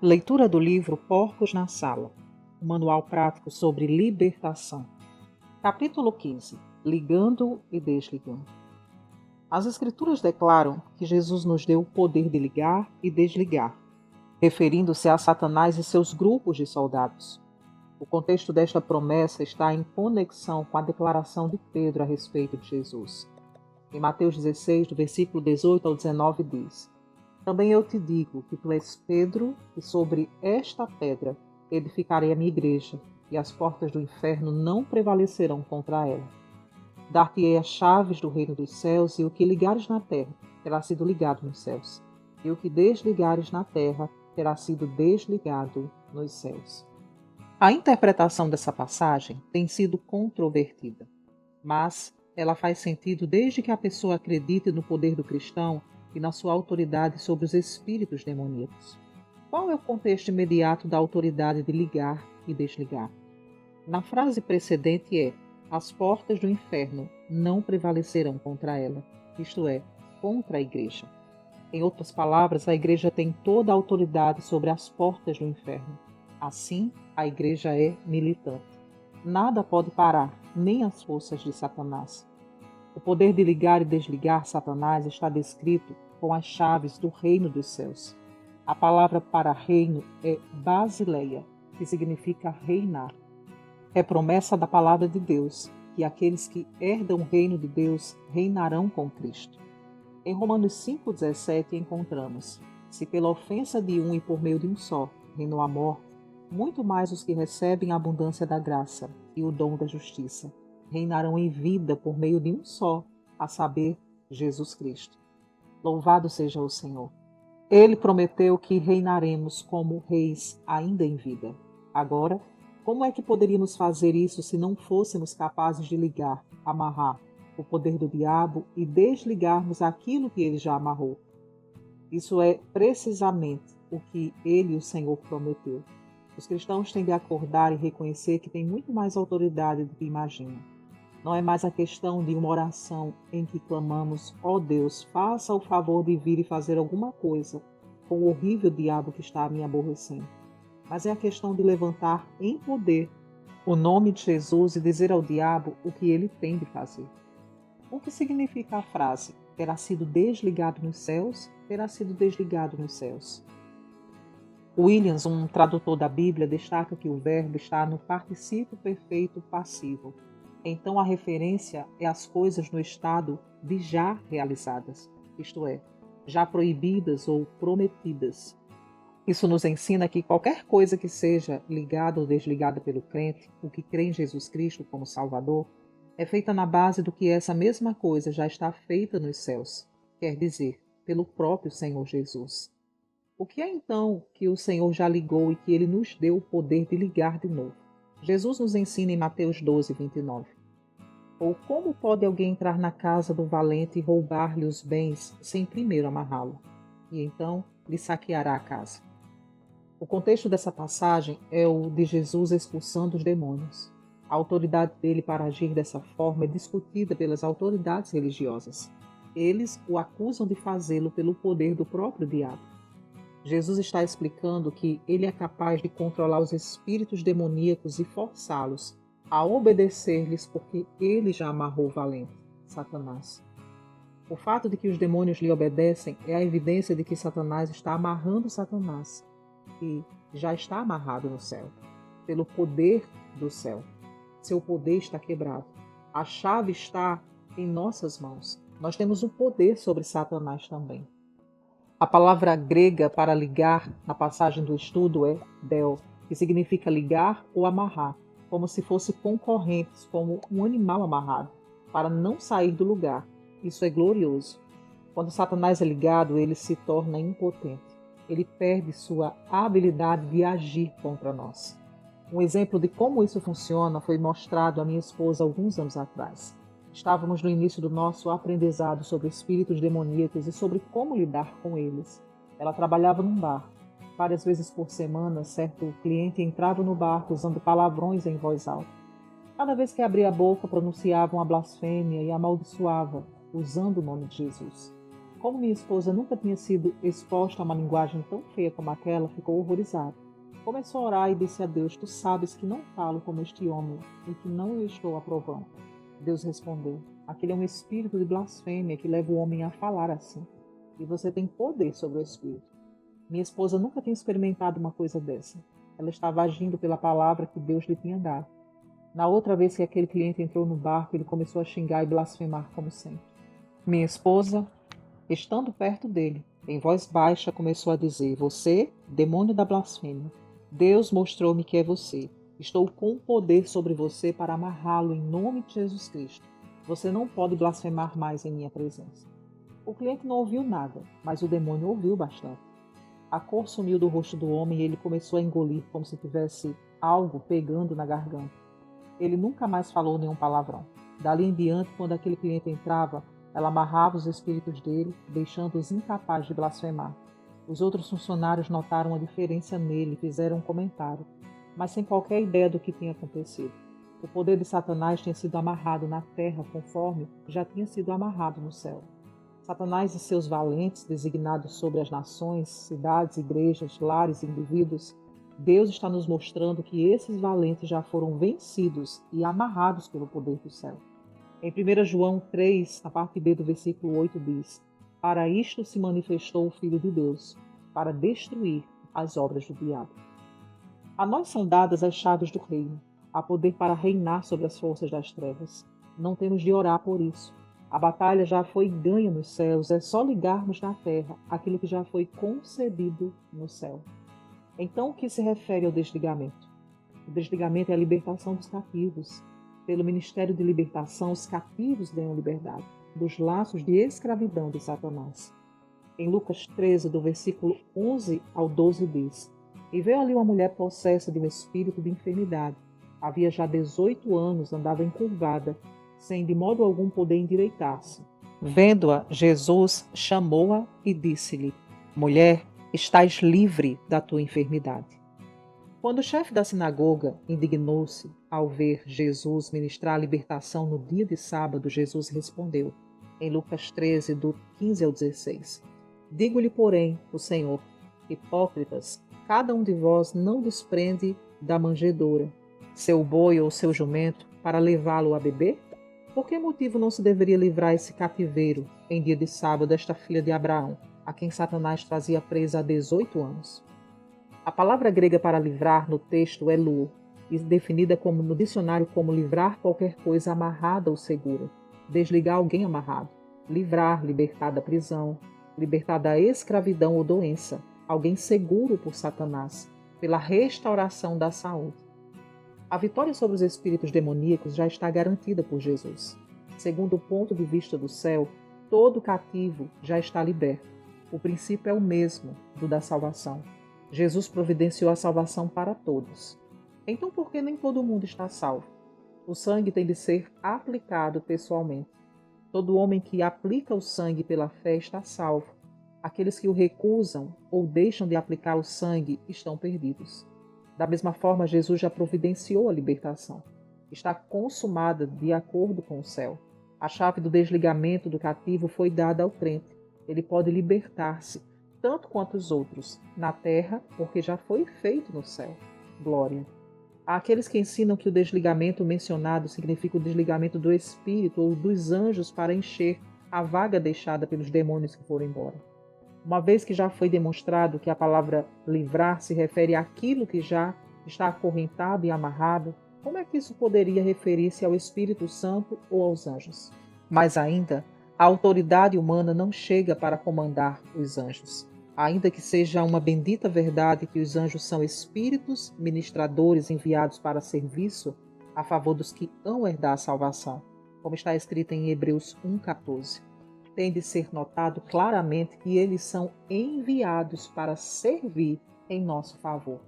Leitura do livro Porcos na Sala, um manual prático sobre libertação. Capítulo 15. Ligando e desligando. As Escrituras declaram que Jesus nos deu o poder de ligar e desligar, referindo-se a Satanás e seus grupos de soldados. O contexto desta promessa está em conexão com a declaração de Pedro a respeito de Jesus. Em Mateus 16, do versículo 18 ao 19, diz: Também eu te digo que tu és Pedro, e sobre esta pedra edificarei a minha igreja, e as portas do inferno não prevalecerão contra ela. Dar-te-ei as chaves do reino dos céus, e o que ligares na terra terá sido ligado nos céus, e o que desligares na terra terá sido desligado nos céus. A interpretação dessa passagem tem sido controvertida, mas ela faz sentido desde que a pessoa acredite no poder do cristão e na sua autoridade sobre os espíritos demoníacos. Qual é o contexto imediato da autoridade de ligar e desligar? Na frase precedente é: as portas do inferno não prevalecerão contra ela, isto é, contra a igreja. Em outras palavras, a igreja tem toda a autoridade sobre as portas do inferno. Assim, a igreja é militante. Nada pode parar, nem as forças de Satanás. O poder de ligar e desligar Satanás está descrito com as chaves do reino dos céus. A palavra para reino é basileia, que significa reinar. É promessa da palavra de Deus que aqueles que herdam o reino de Deus reinarão com Cristo. Em Romanos 5,17 encontramos: se pela ofensa de um e por meio de um só reinou a morte, muito mais os que recebem a abundância da graça e o dom da justiça reinarão em vida por meio de um só, a saber, Jesus Cristo. Louvado seja o Senhor. Ele prometeu que reinaremos como reis ainda em vida. Agora, como é que poderíamos fazer isso se não fôssemos capazes de ligar, amarrar o poder do diabo e desligarmos aquilo que ele já amarrou? Isso é precisamente o que ele, o Senhor, prometeu. Os cristãos têm de acordar e reconhecer que têm muito mais autoridade do que imaginam. Não é mais a questão de uma oração em que clamamos: ó Deus, faça o favor de vir e fazer alguma coisa com o horrível diabo que está me aborrecendo. Mas é a questão de levantar em poder o nome de Jesus e dizer ao diabo o que ele tem de fazer. O que significa a frase: terá sido desligado nos céus, terá sido desligado nos céus? Williams, um tradutor da Bíblia, destaca que o verbo está no particípio perfeito passivo. Então a referência é às coisas no estado de já realizadas, isto é, já proibidas ou prometidas. Isso nos ensina que qualquer coisa que seja ligada ou desligada pelo crente, o que crê em Jesus Cristo como Salvador, é feita na base do que essa mesma coisa já está feita nos céus, quer dizer, pelo próprio Senhor Jesus. O que é então que o Senhor já ligou e que Ele nos deu o poder de ligar de novo? Jesus nos ensina em Mateus 12, 29. Ou como pode alguém entrar na casa do valente e roubar-lhe os bens sem primeiro amarrá-lo? E então lhe saqueará a casa. O contexto dessa passagem é o de Jesus expulsando os demônios. A autoridade dele para agir dessa forma é discutida pelas autoridades religiosas. Eles o acusam de fazê-lo pelo poder do próprio diabo. Jesus está explicando que ele é capaz de controlar os espíritos demoníacos e forçá-los a obedecer-lhes porque ele já amarrou o valente, Satanás. O fato de que os demônios lhe obedecem é a evidência de que Satanás está amarrando Satanás, que já está amarrado no céu, pelo poder do céu. Seu poder está quebrado. A chave está em nossas mãos. Nós temos o poder sobre Satanás também. A palavra grega para ligar na passagem do estudo é del, que significa ligar ou amarrar, como se fossem concorrentes, como um animal amarrado, para não sair do lugar. Isso é glorioso. Quando Satanás é ligado, ele se torna impotente. Ele perde sua habilidade de agir contra nós. Um exemplo de como isso funciona foi mostrado à minha esposa alguns anos atrás. Estávamos no início do nosso aprendizado sobre espíritos demoníacos e sobre como lidar com eles. Ela trabalhava num bar. Várias vezes por semana, certo cliente entrava no bar usando palavrões em voz alta. Cada vez que abria a boca, pronunciava uma blasfêmia e amaldiçoava, usando o nome de Jesus. Como minha esposa nunca tinha sido exposta a uma linguagem tão feia como aquela, ficou horrorizada. Começou a orar e disse a Deus: Tu sabes que não falo como este homem e que não o estou aprovando. Deus respondeu: Aquele é um espírito de blasfêmia que leva o homem a falar assim. E você tem poder sobre o espírito. Minha esposa nunca tinha experimentado uma coisa dessa. Ela estava agindo pela palavra que Deus lhe tinha dado. Na outra vez que aquele cliente entrou no barco, ele começou a xingar e blasfemar como sempre. Minha esposa, estando perto dele, em voz baixa começou a dizer: Você, demônio da blasfêmia, Deus mostrou-me que é você. Estou com poder sobre você para amarrá-lo em nome de Jesus Cristo. Você não pode blasfemar mais em minha presença. O cliente não ouviu nada, mas o demônio ouviu bastante. A cor sumiu do rosto do homem e ele começou a engolir como se tivesse algo pegando na garganta. Ele nunca mais falou nenhum palavrão. Dali em diante, quando aquele cliente entrava, ela amarrava os espíritos dele, deixando-os incapazes de blasfemar. Os outros funcionários notaram a diferença nele e fizeram um comentário, mas sem qualquer ideia do que tinha acontecido. O poder de Satanás tinha sido amarrado na terra conforme já tinha sido amarrado no céu. Satanás e seus valentes, designados sobre as nações, cidades, igrejas, lares e indivíduos, Deus está nos mostrando que esses valentes já foram vencidos e amarrados pelo poder do céu. Em 1 João 3, na parte B do versículo 8 diz: Para isto se manifestou o Filho de Deus, para destruir as obras do diabo. A nós são dadas as chaves do reino, há poder para reinar sobre as forças das trevas. Não temos de orar por isso. A batalha já foi ganha nos céus, é só ligarmos na terra aquilo que já foi concedido no céu. Então, o que se refere ao desligamento? O desligamento é a libertação dos cativos. Pelo ministério de libertação, os cativos ganham liberdade dos laços de escravidão de Satanás. Em Lucas 13, do versículo 11 ao 12 diz: E veio ali uma mulher possessa de um espírito de enfermidade. Havia já 18 anos, andava encurvada, sem de modo algum poder endireitar-se. Vendo-a, Jesus chamou-a e disse-lhe: Mulher, estás livre da tua enfermidade. Quando o chefe da sinagoga indignou-se ao ver Jesus ministrar a libertação no dia de sábado, Jesus respondeu, em Lucas 13, do 15 ao 16: Digo-lhe, porém, o Senhor: Hipócritas, cada um de vós não desprende da manjedoura seu boi ou seu jumento para levá-lo a beber? Por que motivo não se deveria livrar esse cativeiro em dia de sábado desta filha de Abraão, a quem Satanás trazia presa há 18 anos? A palavra grega para livrar no texto é luo, e definida como no dicionário como livrar qualquer coisa amarrada ou segura, desligar alguém amarrado, livrar, libertar da prisão, libertar da escravidão ou doença, alguém seguro por Satanás, pela restauração da saúde. A vitória sobre os espíritos demoníacos já está garantida por Jesus. Segundo o ponto de vista do céu, todo cativo já está liberto. O princípio é o mesmo do da salvação. Jesus providenciou a salvação para todos. Então, por que nem todo mundo está salvo? O sangue tem de ser aplicado pessoalmente. Todo homem que aplica o sangue pela fé está salvo. Aqueles que o recusam ou deixam de aplicar o sangue estão perdidos. Da mesma forma, Jesus já providenciou a libertação. Está consumada de acordo com o céu. A chave do desligamento do cativo foi dada ao crente. Ele pode libertar-se, tanto quanto os outros, na terra, porque já foi feito no céu. Glória. Há aqueles que ensinam que o desligamento mencionado significa o desligamento do espírito ou dos anjos para encher a vaga deixada pelos demônios que foram embora. Uma vez que já foi demonstrado que a palavra livrar se refere àquilo que já está acorrentado e amarrado, como é que isso poderia referir-se ao Espírito Santo ou aos anjos? Mais ainda, a autoridade humana não chega para comandar os anjos. Ainda que seja uma bendita verdade que os anjos são espíritos ministradores enviados para serviço a favor dos que hão herdar a salvação, como está escrito em Hebreus 1,14. Tem de ser notado claramente que eles são enviados para servir em nosso favor.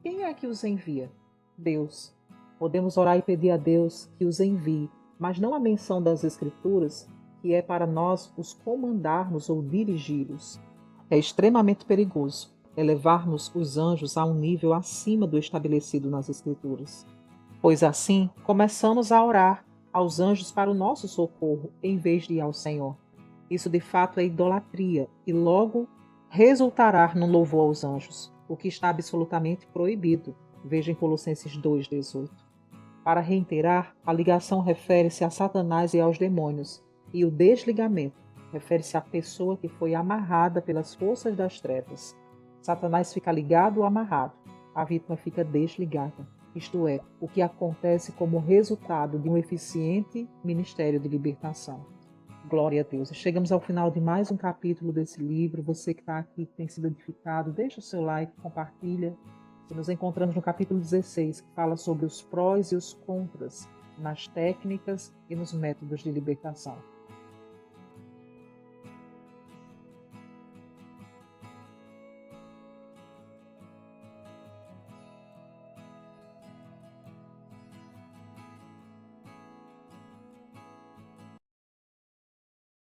Quem é que os envia? Deus. Podemos orar e pedir a Deus que os envie, mas não a menção das Escrituras, que é para nós os comandarmos ou dirigi-los. É extremamente perigoso elevarmos os anjos a um nível acima do estabelecido nas Escrituras, pois assim começamos a orar aos anjos para o nosso socorro em vez de ir ao Senhor. Isso de fato é idolatria e logo resultará no louvor aos anjos, o que está absolutamente proibido. Veja em Colossenses 2,18. Para reiterar, a ligação refere-se a Satanás e aos demônios, e o desligamento refere-se à pessoa que foi amarrada pelas forças das trevas. Satanás fica ligado ou amarrado, a vítima fica desligada, isto é, o que acontece como resultado de um eficiente ministério de libertação. Glória a Deus. E chegamos ao final de mais um capítulo desse livro. Você que está aqui, que tem sido edificado, deixa o seu like, compartilha. E nos encontramos no capítulo 16, que fala sobre os prós e os contras nas técnicas e nos métodos de libertação.